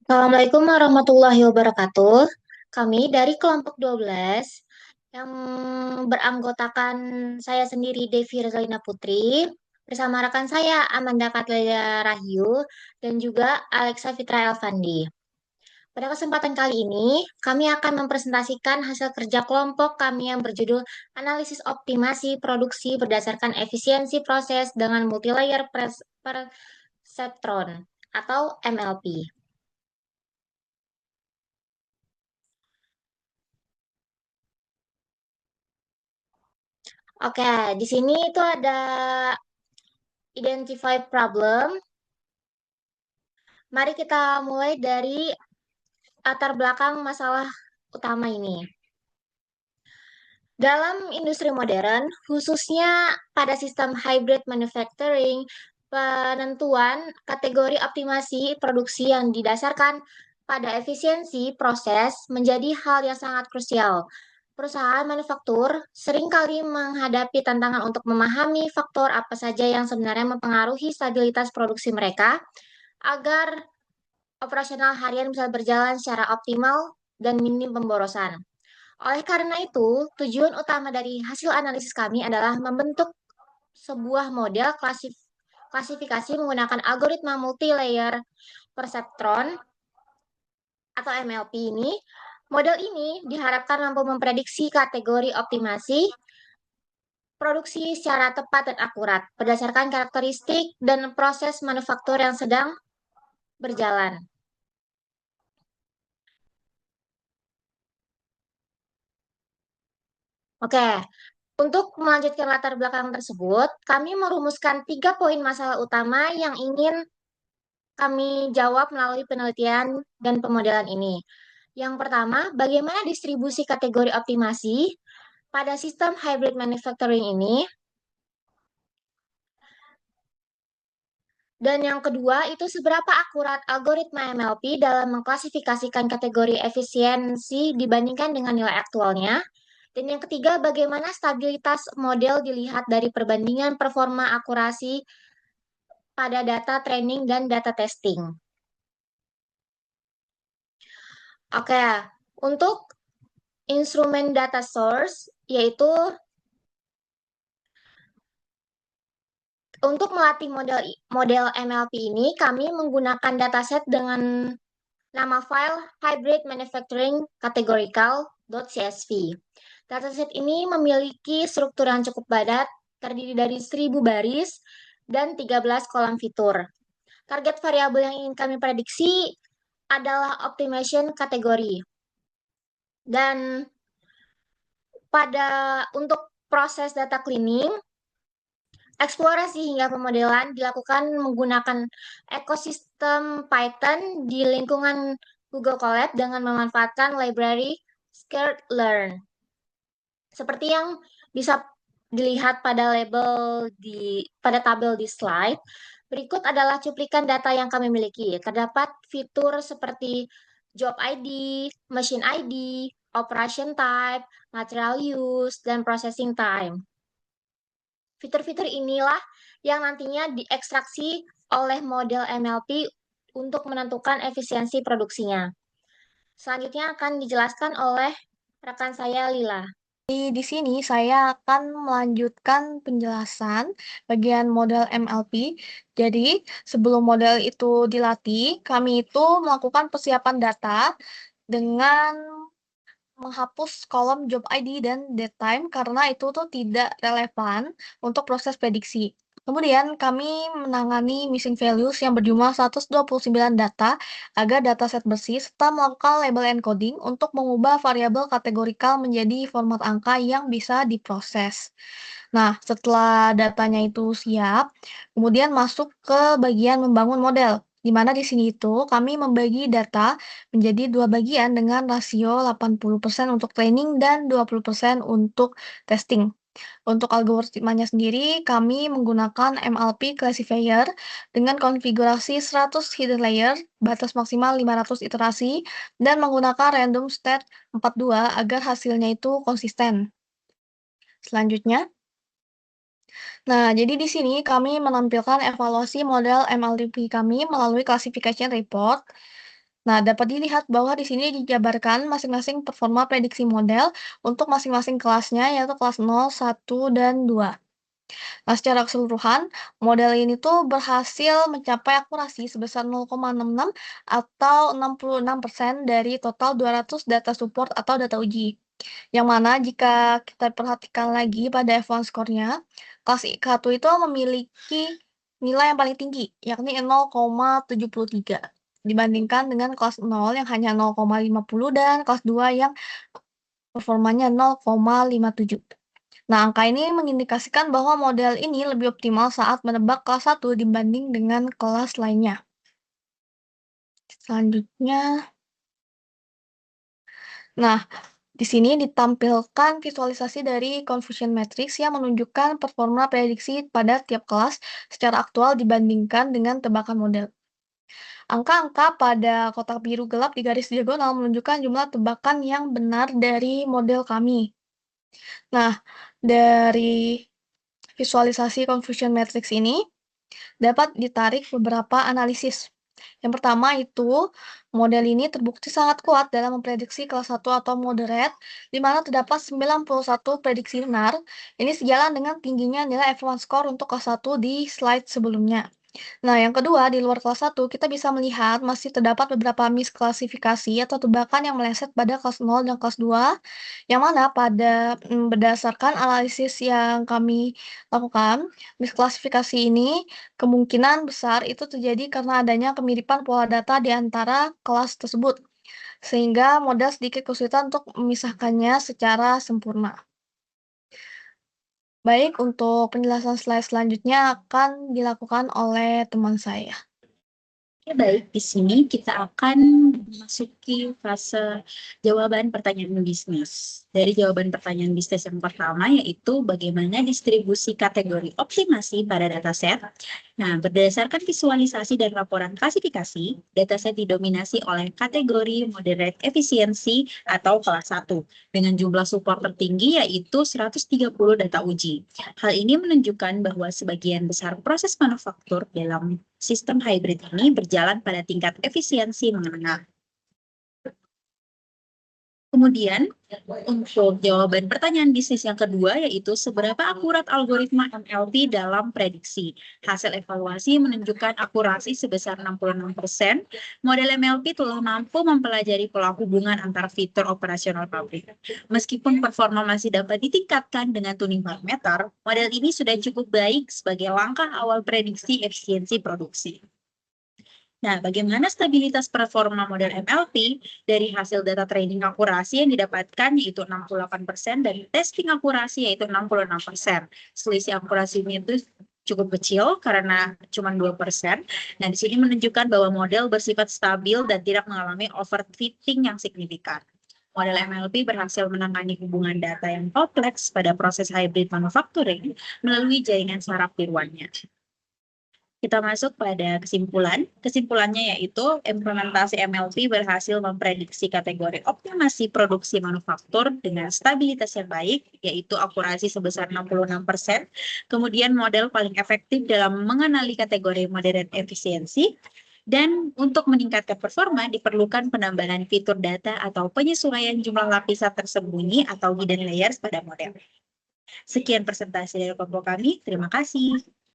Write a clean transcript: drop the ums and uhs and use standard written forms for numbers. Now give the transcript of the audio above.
Assalamualaikum warahmatullahi wabarakatuh. Kami dari kelompok 12 yang beranggotakan saya sendiri Devi Rezalina Putri bersama rekan saya Amanda Katleya Rahyu dan juga Alexa Fitra Elvandi. Pada kesempatan kali ini, kami akan mempresentasikan hasil kerja kelompok kami yang berjudul Analisis Optimasi Produksi Berdasarkan Efisiensi Proses dengan Multilayer Perceptron atau MLP. Oke, di sini itu ada identify problem. Mari kita mulai dari latar belakang masalah utama ini. Dalam industri modern, khususnya pada sistem hybrid manufacturing, penentuan kategori optimasi produksi yang didasarkan pada efisiensi proses menjadi hal yang sangat krusial. Perusahaan manufaktur seringkali menghadapi tantangan untuk memahami faktor apa saja yang sebenarnya mempengaruhi stabilitas produksi mereka agar operasional harian bisa berjalan secara optimal dan minim pemborosan. Oleh karena itu, tujuan utama dari hasil analisis kami adalah membentuk sebuah model klasifikasi menggunakan algoritma multi-layer perceptron atau MLP ini. Model ini diharapkan mampu memprediksi kategori optimasi produksi secara tepat dan akurat berdasarkan karakteristik dan proses manufaktur yang sedang berjalan. Oke, untuk melanjutkan latar belakang tersebut, kami merumuskan 3 poin masalah utama yang ingin kami jawab melalui penelitian dan pemodelan ini. Yang pertama, bagaimana distribusi kategori optimasi pada sistem hybrid manufacturing ini? Dan yang kedua, itu seberapa akurat algoritma MLP dalam mengklasifikasikan kategori efisiensi dibandingkan dengan nilai aktualnya? Dan yang ketiga, bagaimana stabilitas model dilihat dari perbandingan performa akurasi pada data training dan data testing. Oke, untuk instrumen data source, yaitu untuk melatih model MLP ini, kami menggunakan dataset dengan nama file hybrid manufacturing categorical.csv. Dataset ini memiliki struktur yang cukup padat, terdiri dari 1000 baris dan 13 kolom fitur. Target variabel yang ingin kami prediksi adalah optimization kategori. Dan untuk proses data cleaning, eksplorasi hingga pemodelan dilakukan menggunakan ekosistem Python di lingkungan Google Colab dengan memanfaatkan library Scikit-learn. Seperti yang bisa dilihat pada tabel di slide, berikut adalah cuplikan data yang kami miliki. Terdapat fitur seperti job ID, machine ID, operation type, material use, dan processing time. Fitur-fitur inilah yang nantinya diekstraksi oleh model MLP untuk menentukan efisiensi produksinya. Selanjutnya akan dijelaskan oleh rekan saya Lila. Di sini saya akan melanjutkan penjelasan bagian model MLP. Jadi, sebelum model itu dilatih, kami itu melakukan persiapan data dengan menghapus kolom job ID dan date time karena itu tuh tidak relevan untuk proses prediksi. Kemudian kami menangani missing values yang berjumlah 129 data agar dataset bersih serta melakukan label encoding untuk mengubah variabel kategorikal menjadi format angka yang bisa diproses. Nah, setelah datanya itu siap, kemudian masuk ke bagian membangun model, di mana di sini itu kami membagi data menjadi 2 bagian dengan rasio 80% untuk training dan 20% untuk testing. Untuk algoritmanya sendiri, kami menggunakan MLP classifier dengan konfigurasi 100 hidden layer, batas maksimal 500 iterasi, dan menggunakan random state 42 agar hasilnya itu konsisten. Selanjutnya, nah, jadi di sini kami menampilkan evaluasi model MLP kami melalui classification report. Nah, dapat dilihat bahwa di sini dijabarkan masing-masing performa prediksi model untuk masing-masing kelasnya, yaitu kelas 0, 1, dan 2. Nah, secara keseluruhan, model ini tuh berhasil mencapai akurasi sebesar 0,66 atau 66% dari total 200 data support atau data uji. Yang mana jika kita perhatikan lagi pada F1 score-nya, kelas I1 itu memiliki nilai yang paling tinggi, yakni 0,73 dibandingkan dengan kelas 0 yang hanya 0,50 dan kelas 2 yang performanya 0,57. Nah, angka ini mengindikasikan bahwa model ini lebih optimal saat menebak kelas 1 dibanding dengan kelas lainnya. Selanjutnya, nah, di sini ditampilkan visualisasi dari confusion matrix yang menunjukkan performa prediksi pada tiap kelas secara aktual dibandingkan dengan tebakan model. Angka-angka pada kotak biru gelap di garis diagonal menunjukkan jumlah tebakan yang benar dari model kami. Nah, dari visualisasi confusion matrix ini dapat ditarik beberapa analisis. Yang pertama itu, model ini terbukti sangat kuat dalam memprediksi kelas 1 atau moderate, di mana terdapat 91 prediksi benar. Ini sejalan dengan tingginya nilai F1 score untuk kelas 1 di slide sebelumnya. Nah, yang kedua, di luar kelas 1, kita bisa melihat masih terdapat beberapa misklasifikasi atau tebakan yang meleset pada kelas 0 dan kelas 2, yang mana berdasarkan analisis yang kami lakukan, misklasifikasi ini kemungkinan besar itu terjadi karena adanya kemiripan pola data di antara kelas tersebut, sehingga model sedikit kesulitan untuk memisahkannya secara sempurna. Baik, untuk penjelasan slide selanjutnya akan dilakukan oleh teman saya. Oke, baik, di sini kita akan memasuki fase jawaban pertanyaan bisnis. Dari jawaban pertanyaan bisnis yang pertama, yaitu bagaimana distribusi kategori optimasi pada dataset. Nah, berdasarkan visualisasi dan laporan klasifikasi, dataset didominasi oleh kategori moderate efisiensi atau kelas 1, dengan jumlah support tertinggi yaitu 130 data uji. Hal ini menunjukkan bahwa sebagian besar proses manufaktur dalam sistem hybrid ini berjalan pada tingkat efisiensi menengah. Kemudian, untuk jawaban pertanyaan bisnis yang kedua, yaitu seberapa akurat algoritma MLP dalam prediksi. Hasil evaluasi menunjukkan akurasi sebesar 66%. Model MLP telah mampu mempelajari pola hubungan antara fitur operasional pabrik. Meskipun performa masih dapat ditingkatkan dengan tuning parameter, model ini sudah cukup baik sebagai langkah awal prediksi efisiensi produksi. Nah, bagaimana stabilitas performa model MLP dari hasil data training akurasi yang didapatkan yaitu 68% dan testing akurasi yaitu 66%. Selisih akurasi ini itu cukup kecil karena cuma 2%. Nah, di sini menunjukkan bahwa model bersifat stabil dan tidak mengalami overfitting yang signifikan. Model MLP berhasil menangani hubungan data yang kompleks pada proses hybrid manufacturing melalui jaringan saraf tiruannya. Kita masuk pada kesimpulan. Kesimpulannya yaitu implementasi MLP berhasil memprediksi kategori optimasi produksi manufaktur dengan stabilitas yang baik, yaitu akurasi sebesar 66%. Kemudian model paling efektif dalam mengenali kategori moderate efisiensi. Dan untuk meningkatkan performa diperlukan penambahan fitur data atau penyesuaian jumlah lapisan tersembunyi atau hidden layers pada model. Sekian presentasi dari kelompok kami. Terima kasih.